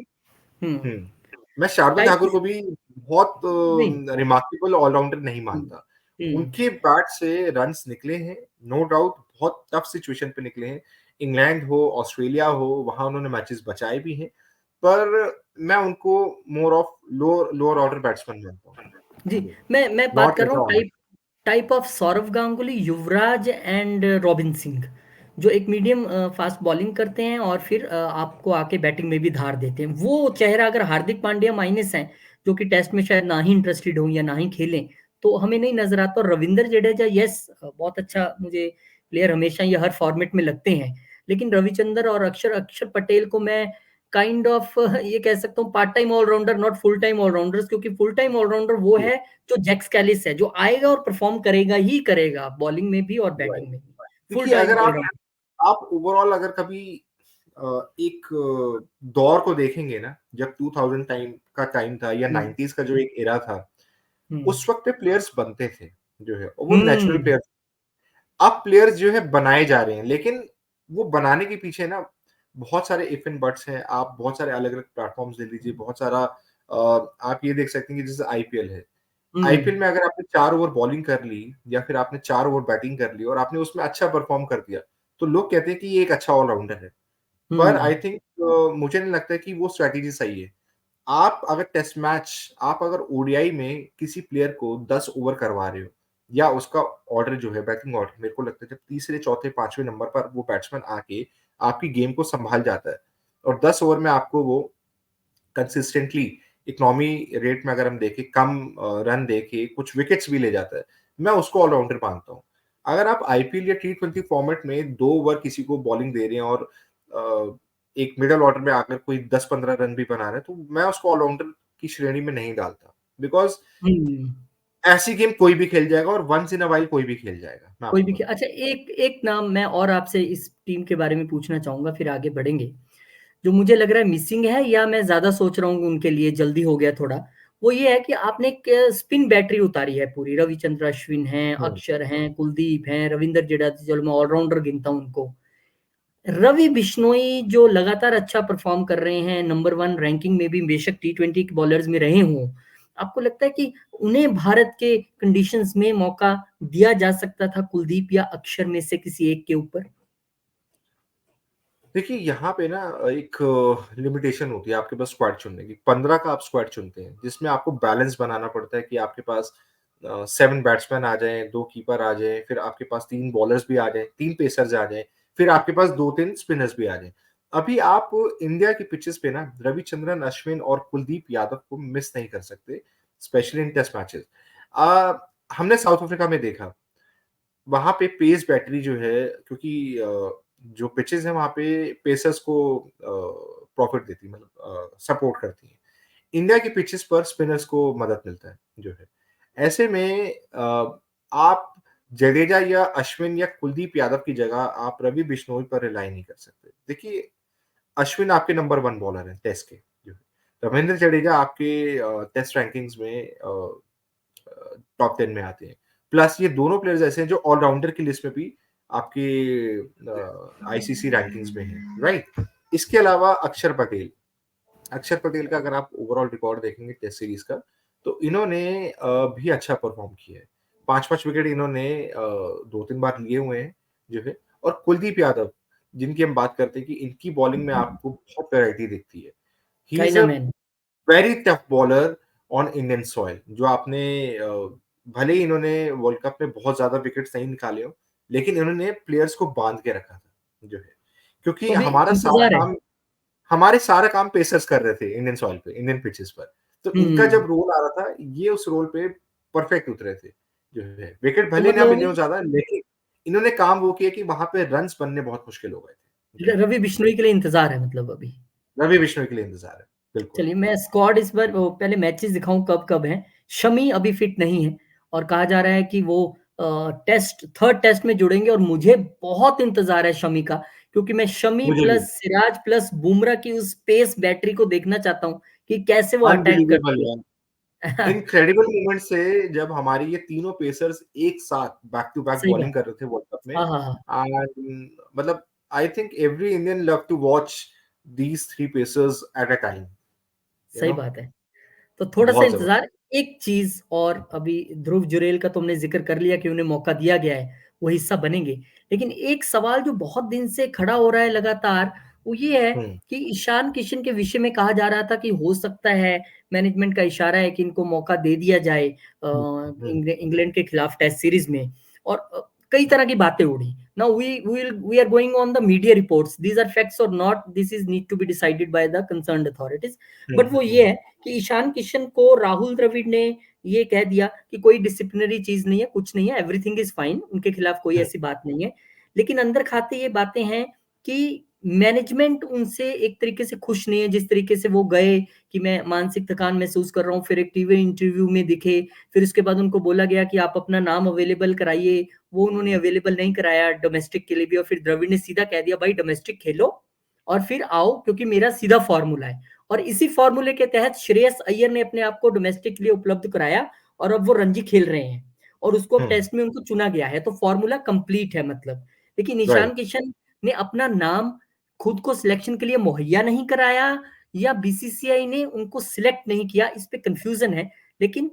हुँ, हुँ। मैं शार्दुल ठाकुर टाइप को भी बहुत नहीं। रिमार्केबल ऑलराउंडर नहीं हुँ, मानता। हुँ। उनके बैट से रन्स निकले हैं, नो डाउट, बहुत टफ सिचुएशन पे निकले हैं। इंग्लैंड हो, ऑस्ट्रेलिया हो, वहाँ उन्होंने मैचेस बचाए भी हैं। पर मैं उनको more of lower order batsman मानता हूँ। जी, जी, मैं बात नॉट कर एज़ रहा अ हूँ honour. Type type of Sourav Ganguly, Yuvraj and Robin Singh, जो एक मीडियम फास्ट बॉलिंग करते हैं और फिर आपको आके बैटिंग में भी धार देते हैं। वो चेहरा अगर हार्दिक पांड्या माइनस हैं, जो कि टेस्ट में शायद ना ही इंटरेस्टेड हों या ना ही खेलें, तो हमें नहीं नज़र आता। और रविंद्र जडेजा, यस, बहुत अच्छा मुझे प्लेयर हमेशा ये हर फॉर्मेट में लगते हैं। लेकिन रविचंद्र और अक्षर अक्षर पटेल को मैं काइंड ऑफ ये कह सकता हूँ part time allrounder, not full time allrounders, क्योंकि फुल टाइम ऑलराउंडर वो जी, है जो जैक्स कैलिस है, जो आएगा और परफॉर्म करेगा ही करेगा, बॉलिंग में भी और राइट। बैटिंग में भी। फुल देखिए, टाइम अगर ऑलराउंडर। आप ओवरऑल अगर कभी एक दौर को देखेंगे ना, जब 2000 टाइम था या हुँ, 90s का जो एक एरा था, हुँ, उस वक़्त पे प्लेयर्स बनते थे, जो है, और वो नेचुरल हुँ, प्लेयर्स। अब प्लेयर्स जो है बनाए जा रहे हैं, लेकिन वो बनाने के पीछे ना बहुत सारे इफ एंड बट्स हैं। आप बहुत सारे अलग-अलग प्लेटफ़ॉर्म्स ले लीजिए, बहुत सारा आप ये देख सकते हैं कि जैसे आईपीएल है। हुँ, आईपीएल में अगर आपने 4 ओवर बॉलिंग कर ली या फिर आपने 4 ओवर बैटिंग कर ली और आपने उसमें अच्छा परफ़ॉर्म कर दिया, तो लोग कहते हैं कि ये एक अच्छा ऑल-राउंडर है। पर आई हुँ, थिंक मुझे नहीं लगता है कि वो स्ट्रैटेजी सही है। आप अगर ओडीआई में किसी प्लेयर को 10 ओवर करवा रहे हो या उसका ऑर्डर जो है बैटिंग ऑर्डर, मेरे को लगता है जब तीसरे, चौथे, 5वें नंबर पर वो बैट्समैन आके आपकी गेम को सँभाल जाता है और 10 ओवर में आपको वो कंसिस्टेंटली इकोनॉमी रेट में अगर हम देखें कम रन देके कुछ विकेट्स भी ले जाता है, मैं उसको ऑलराउंडर मानता हूँ। अगर आप आईपीएल या टी20 फॉर्मेट में 2 ओवर किसी को बॉलिंग दे रहे हैं और एक मिडल ऑर्डर में आकर कोई 10-15 रन भी बना रहा है, तो मैं उसको ऑलराउंडर की श्रेणी में नहीं डालता। बिकॉज़ हुँ। ऐसी गेम कोई भी खेल जाएगा और वन्स इन अ व्हाइल कोई भी खेल जाएगा, मैं कोई आपको भी ख बताऊँ। अच्छा, एक एक नाम मैं और आपसे इस टीम के बारे में पूछना चाहूँगा, फिर आगे बढ़ेंगे। जो मुझे लग रहा है मिसिंग है, या मैं ज़्यादा सोच रहा हूँ उनके लिए, जल्दी हो गया थोड़ा, वो ये है कि आपने एक स्पिन बैटरी उतारी है पूरी। रविचंद्र अश्विन हैं, हुँ, अक्षर हैं, कुलदीप हैं, रविंद्र जडेजा, चलो मैं ऑलराउंडर गिनता हूँ उनको। रवि बिश्नोई जो लगातार अच्छा परफ़ॉर्म कर रहे हैं, नंबर 1 रैंकिंग में भी बेशक टी20 के बॉलर्स में रहे हों। आपको लगता है कि उन्हें भारत के कंडीशंस में मौका दिया जा सकता था कुलदीप या अक्षर में से किसी एक के ऊपर? देखिए यहाँ पे ना एक लिमिटेशन होती है आपके पास स्क्वाड चुनने की। 15 का आप स्क्वाड चुनते हैं, जिसमें आपको बैलेंस बनाना पड़ता है कि आपके पास 7 बैट्समैन आ जाएँ, 2 कीपर आ जाएँ, फिर आपके पास 3 बॉलर्स भी आ जाएँ, 3 पेसर्स आ जाएँ, फिर आपके पास 2-3 स्पिनर्स भी आ जाएँ। अभी आप इंडिया की पिचेज़ पे ना रविचंद्रन अश्विन और कुलदीप यादव को मिस नहीं कर सकते, स्पेशली इन टेस्ट मैचेज़। हमने साउथ अफ्रीका में देखा, वहाँ पे पेस बैटरी जो है, क्योंकि जो पिचेज़ हैं वहाँ पे पेसर्स को प्रॉफिट देती है, मतलब सपोर्ट करती हैं। इंडिया की पिचेज़ पर स्पिनर्स को मदद मिलता है, जो है। ऐसे में आप जडेजा या अश्विन या कुलदीप यादव की जगह आप रवि बिश्नोई पर रिलाई नहीं कर सकते। देखिए, अश्विन आपके नंबर 1 बॉलर हैं टेस्ट के, जो है। रवींद्र जडेजा आपके टेस्ट रैंकिंग्स में टॉप 10 में आते हैं। प्लस ये दोनों प्लेयर्स ऐसे हैं जो ऑलराउंडर की लिस्ट में भी आपके आईसीसी रैंकिंग्स में हैं, राइट? इसके अलावा अक्षर पटेल का अगर आप ओवरऑल रिकॉर्ड देखेंगे टेस्ट सीरीज का, तो इन्होंने भी अच्छा परफॉर्म किया है। 5-5 विकेट इन्होंने 2-3 बार लिए हुए हैं, जो है। और कुलदीप यादव, जिनकी हम बात करते हैं कि इनकी बॉलिंग में आपको बहुत वैरायटी दिखती है। He is China a man. Very tough bowler on Indian soil, जो आपने भले ही इन्होंने वर्ल्ड कप में बहुत ज़्यादा विकेट्स नहीं निकाले हों, लेकिन इन्होंने प्लेयर्स को बाँध के रखा था, जो है। क्योंकि तो अभी इंतज़ार है। हमारे सारा काम पेसर्स कर रहे थे इंडियन सॉइल पे, इंडियन पिचेस पर। तो इनका हुँ, जब रोल आ रहा था, ये उस रोल पे परफेक्ट उतरे थे, जो है। विकेट तो भले ना मतलब मिले अभी हों ज़्यादा, लेकिन इन्होंने काम वो किया कि वहाँ पे रन्स बनने बहुत मुश्किल हो गए थे, जो है। रवि बिश्नोई के लिए इंतज़ार है मतलब अभी। रवि बिश्नोई के लिए इंतज़ार है, बिल्कुल। चलिए, मैं स्क्वाड इस बार वो पहले मैचेस दिखाऊँ कब-कब हैं। शमी अभी फिट नहीं है और कहा जा रहा है कि वो टेस्ट 3rd टेस्ट में जुड़ेंगे, और मुझे बहुत इंतज़ार है शमी का, क्योंकि मैं शमी मुझे भी। प्लस सिराज प्लस बुमराह की उस पेस बैटरी को देखना चाहता हूँ कि कैसे वो अटैक अनबिलीवेबल करती यार। है। इनक्रेडिबल मोमेंट से जब हमारी ये तीनों पेसर्स एक साथ बैक टू बैक सही बॉलिंग बात। कर रहे थे वर्ल्ड कप में, हाँ, हाँ, हाँ, एंड मतलब I think every Indian love to watch these 3 pacers at a time, you सही नो? बात है। तो थोड़ा-सा बहुत ज़बरदस्त। इंतज़ार। एक चीज़ और, अभी ध्रुव जुरैल का तुमने ज़िक्र कर लिया कि उन्हें मौका दिया गया है, वो हिस्सा बनेंगे। लेकिन एक सवाल जो बहुत दिन से खड़ा हो रहा है लगातार, वो ये है हुँ, कि ईशान किशन के विषय में कहा जा रहा था कि हो सकता है मैनेजमेंट का इशारा है कि इनको मौका दे दिया जाए हुँ, हुँ, इंग्लैंड के खिलाफ टेस्ट सीरीज में और कई तरह की बातें उड़ी। Now we are going on the media reports, these are facts और not, this is need to be decided by the concerned authorities. Hmm, but वो हुँ, ये है कि ईशान किशन को राहुल द्रविड़ ने ये कह दिया कि कोई डिसिप्लिनरी चीज नहीं है, कुछ नहीं है, एवरीथिंग इज फाइन, उनके खिलाफ कोई हुँ, ऐसी बात नहीं है। लेकिन अंदर खाते ये बातें हैं कि मैनेजमेंट उनसे एक तरीके से खुश नहीं है, जिस तरीके से वो गए कि मैं मानसिक थकान महसूस कर रहा हूँ, फिर एक टीवी इंटरव्यू में दिखे, फिर उसके बाद उनको बोला गया कि आप अपना नाम अवेलेबल कराइए, वो उन्होंने अवेलेबल नहीं कराया डोमेस्टिक के लिए भी, और फिर द्रविड़ ने सीधा कह दिया भाई डोमेस्टिक खेलो और फिर आओ, क्योंकि मेरा सीधा फॉर्मूला है। और इसी फॉर्मूले के तहत श्रेयस अय्यर ने अपने आप को डोमेस्टिक के लिए उपलब्ध कराया और अब वो रणजी खेल रहे हैं और उसको अब हुँ, टेस्ट में उनको चुना गया है, तो फॉर्मूला कंप्लीट है मतलब। लेकिन ईशान राइट। किशन ने अपना नाम खुद को सिलेक्शन के लिए मुहैया नहीं कराया या बीसीसीआई ने उनको सिलेक्ट नहीं किया, इस पे कंफ्यूजन है। लेकिन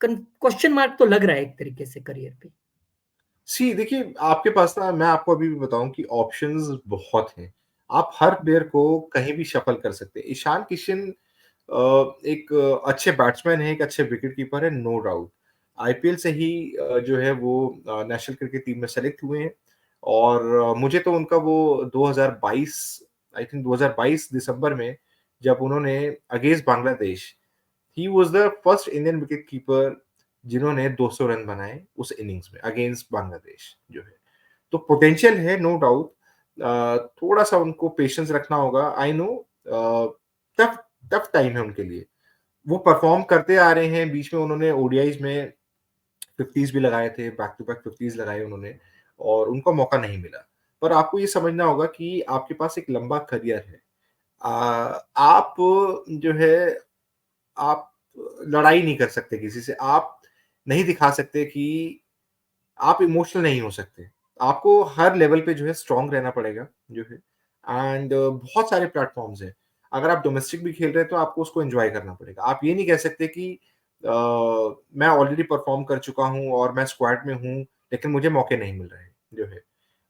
क्वेश्चन मार्क तो लग रहा है एक तरीके से करियर पे। सी देखिए, आपके पास ना मैं आपको अभी भी बताऊँ कि ऑप्शंस बहुत हैं। आप हर प्लेयर को कहीं भी शफ़ल कर सकते हैं। ईशान किशन एक अच्छे बैट्समैन हैं, एक अच्छे विकेट कीपर हैं, नो डाउट। आईपीएल से ही जो है वो नेशनल क्रिकेट टीम में सेलेक्ट हुए हैं और मुझे तो उनका वो 2022 आई थिंक 2022 दिसंबर में जब उन्होंने against Bangladesh he was the first Indian wicket keeper जिन्होंने 200 रन बनाए उस इनिंग्स में अगेंस्ट बांग्लादेश जो है। तो पोटेंशियल है नो डाउट थोड़ा-सा उनको पेशेंस रखना होगा। I know tough tough time है उनके लिए। वो परफॉर्म करते आ रहे हैं, बीच में उन्होंने ओडीआईज़ में 50s भी लगाए थे, बैक टू बैक 50s लगाए उन्होंने और उनको मौका नहीं मिला। पर आपको ये समझना होगा कि आपके पास एक लंबा करियर है। आप जो है आप लड़ाई नहीं कर सकते किसी से, आप नहीं दिखा सकते कि आप इमोशनल नहीं हो सकते। आपको हर लेवल पे जो है स्ट्रॉन्ग रहना पड़ेगा, जो है एंड बहुत सारे प्लेटफ़ॉर्म्स हैं। अगर आप डोमेस्टिक भी खेल रहे हैं तो आपको उसको एन्जॉय करना पड़ेगा। आप ये नहीं कह सकते कि अ, मैं ऑलरेडी परफ़ॉर्म कर चुका हूँ और मैं स्क्वाड में हूँ, लेकिन मुझे मौके नहीं मिल रहे हैं, जो है।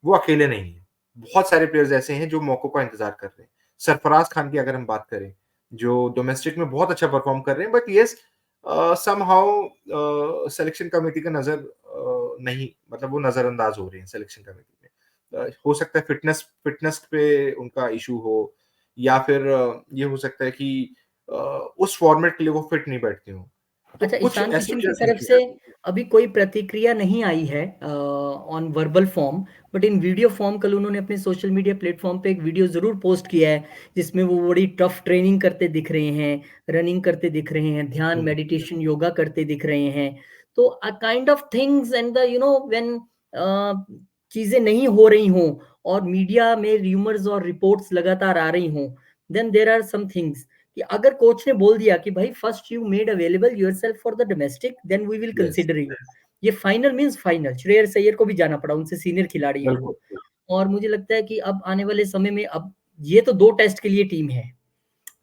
वो अकेले नहीं हैं। बहुत सारे प्लेयर्स ऐसे हैं जो मौकों का इंतज़ार कर रहे हैं। सरफराज खान की अगर हम बात करें, जो डोमेस्टिक में बहुत अच्छा परफ़ॉर्म कर रहे हैं but yes somehow selection committee का नज़र नहीं मतलब वो नज़रअंदाज हो रहे हैं सिलेक्शन कमिटी में। हो सकता है फ़िटनेस पे उनका इश्यू हो या फिर ये हो सकता है कि अ, उस फ़ॉर्मेट के लिए वो फिट नहीं बैठते हों। तो अच्छा, कुछ ईशान ऐसे किशन की प्लेयर्स तरफ से हैं। अभी कोई प्रतिक्रिया नहीं आई है on verbal form, but in video form कल उन्होंने अपने सोशल मीडिया प्लेटफॉर्म पे एक वीडियो ज़रूर पोस्ट किया है, जिसमें वो बड़ी टफ ट्रेनिंग करते दिख रहे हैं, रनिंग करते दिख रहे हैं, ध्यान, हुँ, मेडिटेशन, योगा करते दिख रहे हैं। तो kind of things and the when चीज़ें नहीं हो रही हों और मीडिया में र्यूमर्स और रिपोर्ट्स लगातार आ रही हों, then there are some things कि अगर कोच ने बोल दिया कि भाई first you made available yourself for the domestic then we will yes, consider you. ये final means final, Shreyas Iyer को भी जाना पड़ा, उनसे सीनियर खिलाड़ी हैं वो। बिल्कुल। और मुझे लगता है कि अब आने वाले समय में अब ये तो 2 टेस्ट के लिए टीम है।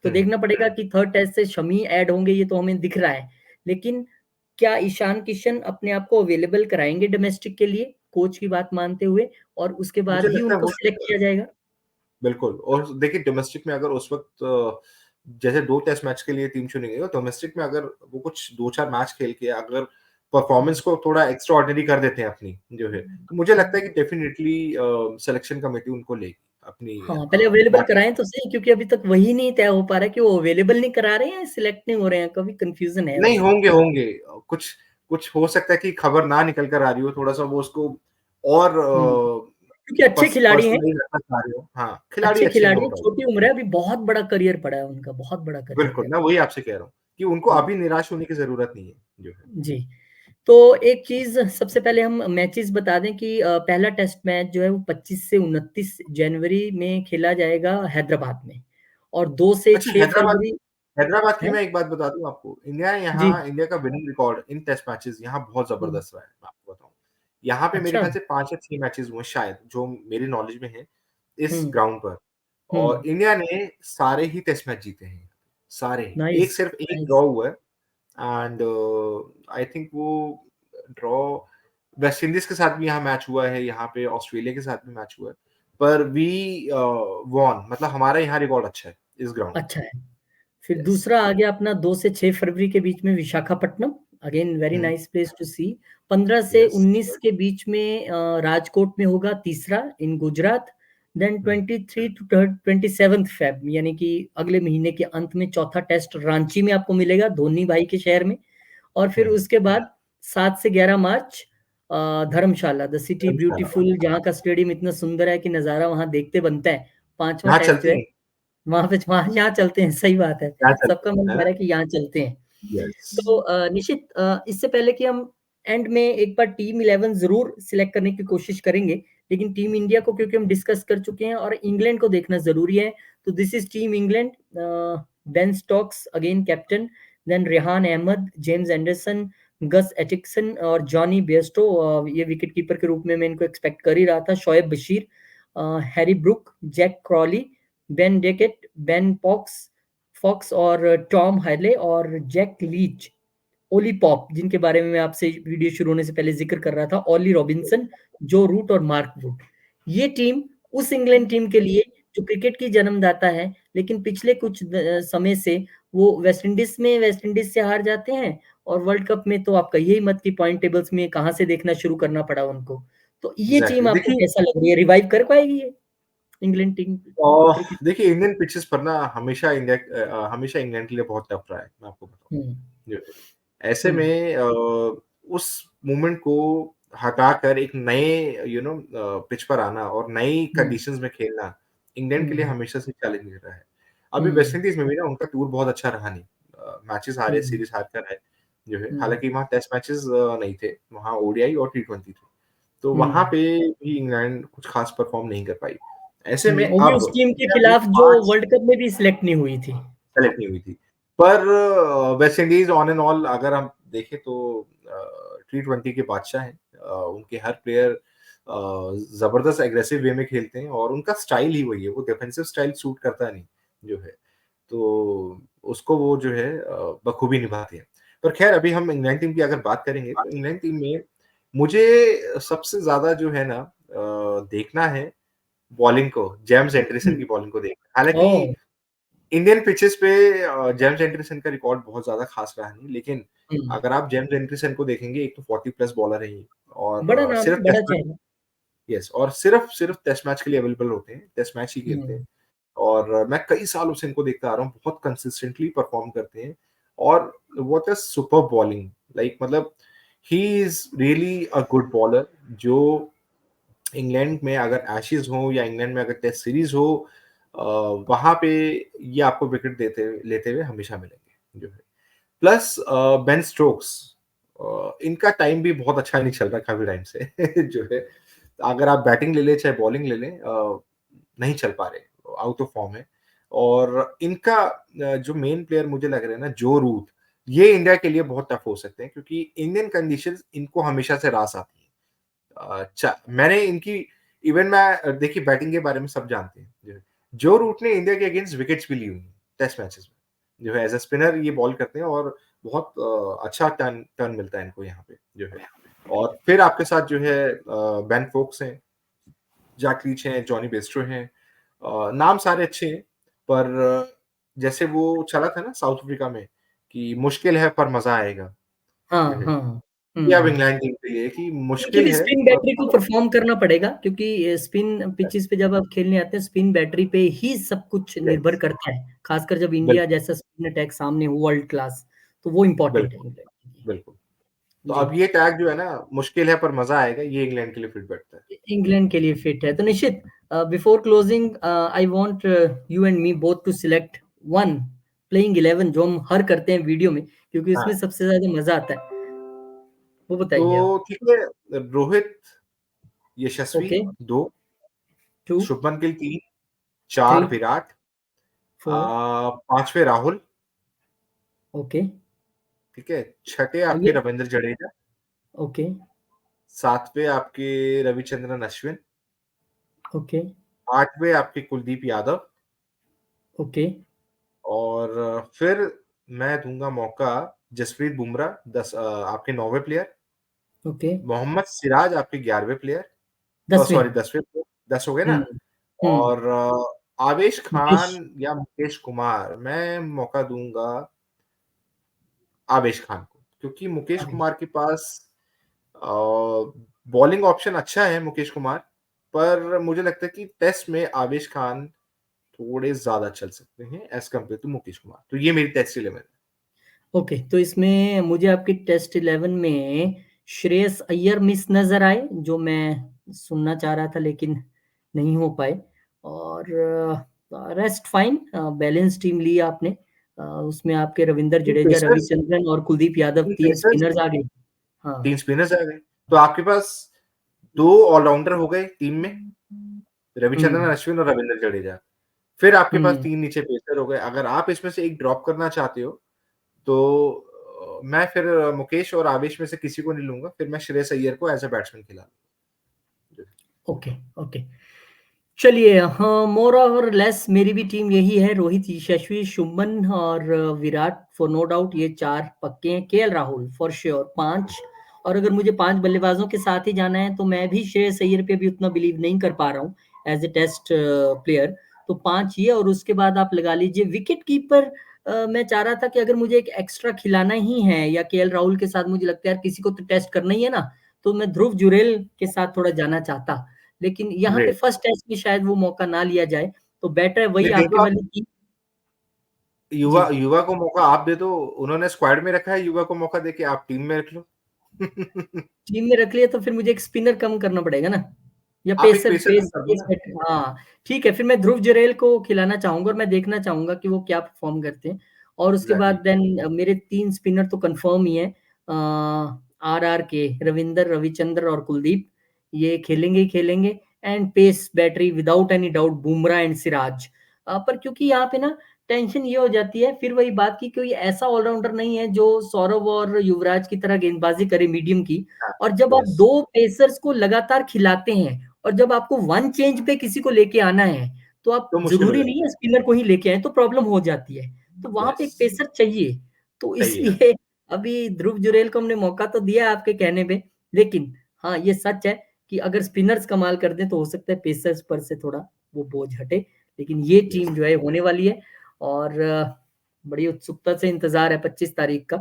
तो हुँ। देखना पड़ेगा कि थर्ड टेस्ट से शमी ऐड होंगे, ये तो हमें दिख रहा है। लेकिन क्या ईशान किशन अपने आप को अवेलेबल कराएँगे डोमेस्टिक के लिए, कोच की बात मानते हुए, और उसके मुझे बाद ही लगता है उनको हो सिलेक्ट सकता है। किया जाएगा? बिल्कुल और देखिए डोमेस्टिक में अगर उस वक़्त जैसे 2 टेस्ट मैच के लिए टीम चुनी गई और डोमेस्टिक में अगर वो कुछ 2-4 मैच खेल के अगर परफॉर्मेंस हुँ। को थोड़ा एक्स्ट्रा ऑर्डिनरी कर देते हैं अपनी जो है, तो मुझे लगता है कि डेफिनिटली सिलेक्शन कमिटी उनको लेगी अपनी हाँ, पहले अवेलेबल बैटिंग। कराएँ तो सही, क्योंकि अभी तक वही नहीं तय हो पा रहा है कि वो अवेलेबल नहीं करा रहे हैं या सिलेक्ट नहीं हो रहे हैं, कभी कन्फ्यूज़न है नहीं अभी भी। होंगे, होंगे। कुछ कुछ हो सकता है कि खबर ना निकल कर आ रही हो, थोड़ा-सा वो उसको और हुँ, क्योंकि अच्छे खिलाड़ी हैं, पर्सनलाइज़ रखना चाह रहे हो। हाँ, खिलाड़ी अच्छे अच्छे हैं खिलाड़ी नो हैं, डाउट। छोटी उम्र है, अभी बहुत बड़ा करियर पड़ा है उनका, बहुत बड़ा करियर बिल्कुल, है। मैं वही आपसे कह रहा हूँ कि उनको हुँ, अभी निराश होने की ज़रूरत नहीं है, जो है। जी। तो एक चीज़ सबसे पहले हम मैचेज़ बता दें कि पहला टेस्ट मैच जो है वो 25 से 29 जनवरी में खेला जाएगा हैदराबाद में और 2 से अच्छा 6 फरवरी हैदराबाद की है? मैं एक बात बता दूँ आपको, जी। इंडिया का winning record in test matches यहाँ बहुत हुँ, ज़बरदस्त रहा है, मैं आपको बताऊँ। यहाँ पे मेरे अच्छा। ख्याल से 5 या 6 मैचेज़ हुए शायद, जो मेरी नॉलेज में है, हुँ, इस ग्राउंड पर हुँ, और इंडिया ने सारे ही टेस्ट मैच जीते हैं, सारे ही। एक नाइस, सिर्फ एक नाइस। ड्रॉ हुआ है एंड आई थिंक वो ड्रॉ वेस्ट इंडीज़ के साथ भी यहाँ मैच हुआ है, यहाँ पे ऑस्ट्रेलिया के साथ भी मैच हुआ है। पर वी वॉन, मतलब हमारा यहाँ रिकॉर्ड अच्छा है इस ग्राउंड पे। अच्छा है। फिर यस। दूसरा आ गया अपना 2 से 6 फरवरी के बीच में Visakhapatnam, again very hmm. Nice place to see. 15 से यस। 19 के बीच में राजकोट में होगा तीसरा in Gujarat. Then hmm. 23 to 27 Feb यानी कि अगले महीने के अंत में चौथा टेस्ट रांची में आपको मिलेगा, धोनी भाई के शहर में। और फिर हम्म। उसके बाद 7 से 11 मार्च धर्मशाला, द सिटी धर्मशाला वाला। ब्यूटीफुल, जहाँ का स्टेडियम इतना सुंदर है कि नज़ारा वहाँ देखते बनता है। पांचवा यहाँ टेस्ट जो चलती है नहीं। वहाँ पे, वहाँ यहाँ चलते हैं, सही बात है। यहाँ चलते सबका मन है कह ना। रहा है कि यहाँ चलते हैं। यस। तो निशित, इससे पहले कि हम एंड में एक बार टीम 11 ज़रूर सिलेक्ट करने की कोशिश करेंगे, लेकिन टीम इंडिया को क्योंकि हम डिस्कस कर चुके हैं और इंग्लैंड को देखना ज़रूरी है, तो this is team England. Ben Stokes again captain, then Rehan Ahmed, James Anderson, Gus Atkinson और जॉनी बेयरस्टो, ये विकेट कीपर के रूप में मैं इनको एक्सपेक्ट कर ही रहा था। Shoaib Bashir, Harry Brook, Zak Crawley, Ben Duckett, Ben Foakes और टॉम हार्ले और जैक लीच, ओली पॉप, जिनके बारे में मैं आपसे वीडियो शुरू होने से पहले जिक्र कर रहा था, ऑली रॉबिन्सन, जो रूट और मार्क वुड। ये टीम उस इंग्लैंड टीम के लिए जो क्रिकेट की जन्मदाता है, लेकिन पिछले कुछ समय से वो वेस्ट इंडीज से हार जाते हैं, और वर्ल्ड कप में तो आप कहिए ही मत कि पॉइंट टेबल्स में कहाँ से देखना शुरू करना पड़ा उनको। तो ये टीम एग्जैक्टली। आपको देखिए, कैसा लग रही है, रिवाइव कर पाएगी ये इंग्लैंड टीम और क्रिकेट? देखिए इंडियन पिचेस पर ना हमेशा हमेशा इंग्लैंड के लिए बहुत टफ रहा है, मैं आपको बताऊं। हम्म। जो है, ऐसे हम्म। में उस मूवमेंट को हटाकर एक नए पिच पर आना और नई हम्म। कंडीशंस में खेलना इंग्लैंड के लिए हम्म। हमेशा से चैलेंजिंग रहा है। अभी वेस्ट हम्म। इंडीज में भी ना उनका टूर बहुत अच्छा रहा नहीं। मैचेस हारे, हम्म। सीरीज हार कर आए। जो है, हम्म। हालांकि वहाँ टेस्ट मैचेस नहीं थे, वहाँ ओडीआई और टी20 थे। तो वहां हम्म। पे भी इंग्लैंड कुछ खास परफॉर्म नहीं कर पाई। ऐसे में वो भी अब उस टीम के इंडिया में खिलाफ जो 5 वर्ल्ड कप में भी सिलेक्ट नहीं हुई थी। सेलेक्ट नहीं हुई थी। पर West Indies on and all अगर हम देखें तो टी20 के बादशाह हैं। उनके हर प्लेयर जबरदस्त एग्रेसिव वे में खेलते हैं और उनका स्टाइल ही वही है, वो डिफेंसिव स्टाइल सूट करता नहीं जो है। तो उसको वो जो है बखूबी निभाते हैं। पर खैर, अभी हम इंग्लैंड टीम की अगर बात करेंगे तो इंग्लैंड टीम में मुझे सबसे ज्यादा जो है ना देखना है बॉलिंग को, जेम्स एंडरसन की बॉलिंग को देखना। हालांकि ओह। इंडियन पिचेस पे जेम्स एंडरसन का रिकॉर्ड बहुत ज्यादा खास रहा नहीं, लेकिन हम्म। अगर आप जेम्स एंडरसन को देखेंगे, एक तो 40 प्लस बॉलर है ये, बड़ा और नाम है, सिर्फ बड़ा टेस्ट मैच। चेहरा। यस, और सिर्फ सिर्फ टेस्ट मैच के लिए अवेलेबल होते हैं, टेस्ट मैच ही खेलते हैं। हम्म। और मैं कई सालों से इनको देखता आ रहा हूँ, बहुत कंसिस्टेंटली परफॉर्म करते हैं। और what a super bowling, like मतलब he is really a good bowler. जो इंग्लैंड में अगर एशेज हो या इंग्लैंड में अगर टेस्ट सीरीज हो, वहां पे ये आपको विकेट देते लेते हुए हमेशा मिलेंगे जो है। प्लस बेन स्टोक्स, इनका टाइम भी बहुत अच्छा नहीं चल रहा काफी टाइम से जो है। अगर आप बैटिंग ले लें चाहे बॉलिंग ले लें, नहीं चल पा रहे, आउट ऑफ फॉर्म है। और इनका जो मेन प्लेयर मुझे लग रहा है ना, जो रूट, ये इंडिया के लिए बहुत टफ हो सकते हैं, क्योंकि इंडियन कंडीशंस इनको हमेशा से रास आती है। अच्छा, मैंने इनकी इवन मैं देखिए बैटिंग के बारे में सब जानते हैं जो रूट ने इंडिया के अगेंस्ट विकेट्स भी ली हुई हैं टेस्ट मैचेस में। जो है एज अ स्पिनर ये बॉल करते हैं और बहुत अच्छा टर्न टर्न मिलता है इनको यहाँ पे जो है। और फिर आपके साथ जो है बेन फोक्स हैं, जैक लीच हैं, जॉनी बेस्ट्रो हैं। नाम सारे अच्छे हैं, पर जैसे वो चला था ना साउथ अफ्रीका में कि मुश्किल है पर मजा आएगा हाँ, जो है, हाँ। ये अब हम्म। इंग्लैंड टीम के लिए कि इनकी मुश्किल भी है स्पिन पर बैटरी को परफॉर्म करना पड़ेगा, क्योंकि स्पिन पिचेस पे जब आप खेलने आते हैं, स्पिन बैटरी पे ही सब कुछ निर्भर यस, करता है, खासकर जब इंडिया बिल्कुल, जैसा स्पिन अटैक सामने हो वर्ल्ड क्लास, तो वो इम्पोर्टेंट है बिल्कुल, इंग्लैंड के लिए। बिल्कुल। तो जी। अब ये टैग जो है ना, मुश्किल है पर मजा आएगा, ये इंग्लैंड के लिए फिट बैठता है। इंग्लैंड के लिए फिट है तो निश्चित। Before closing, I want you and me both to select one playing 11 जो हम हर करते हैं वीडियो में, क्योंकि हाँ, इसमें सबसे ज्यादा मजा आता है। वो बताइए आप। तो ठीक है। Rohit, Yashasvi okay. 2, two. Shubman Gill 3, three. 4 Virat, four. 5वें राहुल, ओके। ठीक है, 6ठे और आपके ये। रविंद्र जडेजा, ओके। 7वें आपके रविचंद्रन अश्विन, ओके। 8वें आपके कुलदीप यादव, ओके। और फिर मैं दूंगा मौका जसप्रीत बुमराह, 10 आपके 9वें प्लेयर, ओके। मोहम्मद सिराज आपके 11वें प्लेयर, 10वें। सॉरी 10वें प्लेयर, 10 हो गए ना। और आवेश मुकेश। खान या मुकेश कुमार, मैं मौका दूँगा आवेश खान को, क्योंकि मुकेश आवेश। कुमार के पास अ, बॉलिंग ऑप्शन अच्छा है मुकेश कुमार, पर मुझे लगता है कि टेस्ट में आवेश खान थोड़े ज़्यादा चल सकते हैं as compare to Mukesh Kumar. तो ये मेरी टेस्ट 11 है। ओके, तो इसमें मुझे आपकी टेस्ट 11 में श्रेयस अय्यर मिस नज़र आए, जो मैं सुनना चाह रहा था लेकिन नहीं हो पाए। और रेस्ट फाइन, बैलेंस टीम ली आपने। उसमें आपके रविंद्र 3 जडेजा, पेसर्स रविचंद्रन और कुलदीप यादव 3 3 पेसर्स स्पिनर्स आ गए। हाँ। 3 स्पिनर्स आ गए। तो आपके पास 2 ऑलराउंडर हो गए टीम में, हुँ, रविचंद्रन अश्विन और रवींद्र जडेजा। फिर आपके पास हुँ। 3 नीचे पेसर हो गए। अगर आप इसमें से एक ड्रॉप करना चाहते हो, तो मैं फिर मुकेश और आवेश में से किसी को नहीं लूँगा। फिर मैं श्रेयस अय्यर को एज़ अ बैट्समैन खिला दूँगा। Okay, okay. चलिए, हाँ, मोर और लेस मेरी भी टीम यही है। रोहित, यशस्वी, शुभमन और विराट फॉर नो डाउट, ये 4 पक्के हैं। KL Rahul for sure 5। और अगर मुझे 5 बल्लेबाजों के साथ ही जाना है तो मैं भी श्रेयस अय्यर पे भी उतना बिलीव नहीं कर पा रहा हूँ एज़ अ टेस्ट प्लेयर। तो 5 ये, और उसके बाद आप लगा लीजिए विकेट कीपर। मैं चाह रहा था कि अगर मुझे एक एक्स्ट्रा खिलाना ही है या केएल राहुल के साथ मुझे लगता है यार किसी को तो टेस्ट करना ही है ना, तो मैं ध्रुव जुरैल के साथ थोड़ा जाना चाहता। लेकिन यहाँ पे ग्रेट। फर्स्ट टेस्ट में शायद वो मौका ना लिया जाए, तो बेटर है वही नहीं, दे आपके दो आप, वाली टीम। युवा जी, युवा को मौका आप दे दो। उन्होंने स्क्वाड में रखा है, युवा को मौका देके आप टीम में रख लो। टीम में रख लिया तो फिर मुझे एक स्पिनर कम करना पड़ेगा ना, या आप एक पेसर पेसर कम पेस कर दो पेस ना। बैट। हाँ, ठीक है, फिर मैं ध्रुव जुरैल को खिलाना चाहूँगा और मैं देखना चाहूँगा कि वो क्या परफ़ॉर्म करते हैं। और उसके बाद एग्ज़ैक्टली। देन मेरे 3 स्पिनर तो कन्फर्म ही हैं। आरआर के रविंदर, रविचंद्र और कुलदीप, ये खेलेंगे ही खेलेंगे। And pace battery without any doubt Bumrah and Siraj. पर क्योंकि यहाँ पे ना टेंशन ये हो जाती है, फिर वही बात की कोई ऐसा ऑलराउंडर नहीं है जो सौरव और युवराज की तरह गेंदबाज़ी करे मीडियम की। हाँ, और जब आप यस। 2 पेसर्स को लगातार खिलाते हैं और जब आपको 1 चेंज पे किसी को लेके आना है, तो आप तो मुश्किल हो ज़रूरी नहीं जाता है स्पिनर को ही लेके आएँ, तो प्रॉब्लम हो जाती है। तो है। वहाँ पे यस, एक पेसर चाहिए। तो सही है। इसलिए अभी ध्रुव जुरैल को हमने मौका तो दिया है आपके कहने पे, लेकिन हाँ, ये सच है कि अगर स्पिनर्स कमाल कर दें तो हो सकता है पेसर्स पर से थोड़ा वो बोझ हटे। लेकिन ये यस। टीम जो है होने वाली है। और बड़ी उत्सुकता से इंतज़ार है 25 तारीख का।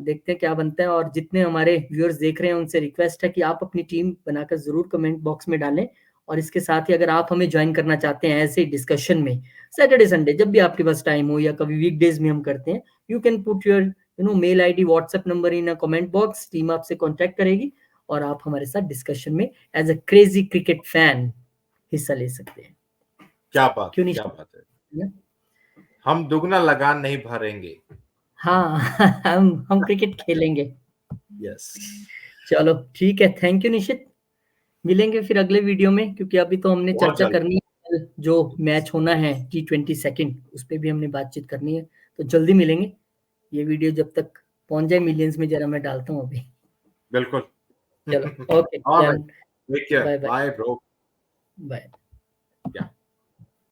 देखते हैं क्या बनता है। और जितने हमारे व्यूअर्स देख रहे हैं उनसे रिक्वेस्ट है कि आप अपनी टीम बनाकर ज़रूर कमेंट बॉक्स में डालें। और इसके साथ ही अगर आप हमें जॉइन करना चाहते हैं ऐसे डिस्कशन में, सैटरडे संडे जब भी आपके पास टाइम हो या कभी वीकडेज में हम करते हैं, you can put your mail ID, WhatsApp number in a comment box. Team आपसे कांटेक्ट करेगी और आप हमारे साथ डिस्कशन में as a crazy cricket fan हिस्सा ले सकते हैं। क्या बात क्यों है, नहीं? क्या बात है। हम दुगना लगान नहीं भरेंगे। हाँ, हम क्रिकेट खेलेंगे। यस। चलो ठीक है, थैंक यू निशित। मिलेंगे फिर अगले वीडियो में, क्योंकि अभी तो हमने बहुत चर्चा जल्द। करनी है कल जो मैच होना है T20 सेकंड, उस पे भी हमने बातचीत करनी है। तो जल्दी मिलेंगे। ये वीडियो जब तक पहुंच जाए मिलियंस में जरा मैं डालता हूँ अभी। बिल्कुल। चलो, okay alright. Then, take care. Bye bye. Bye bro. Bye.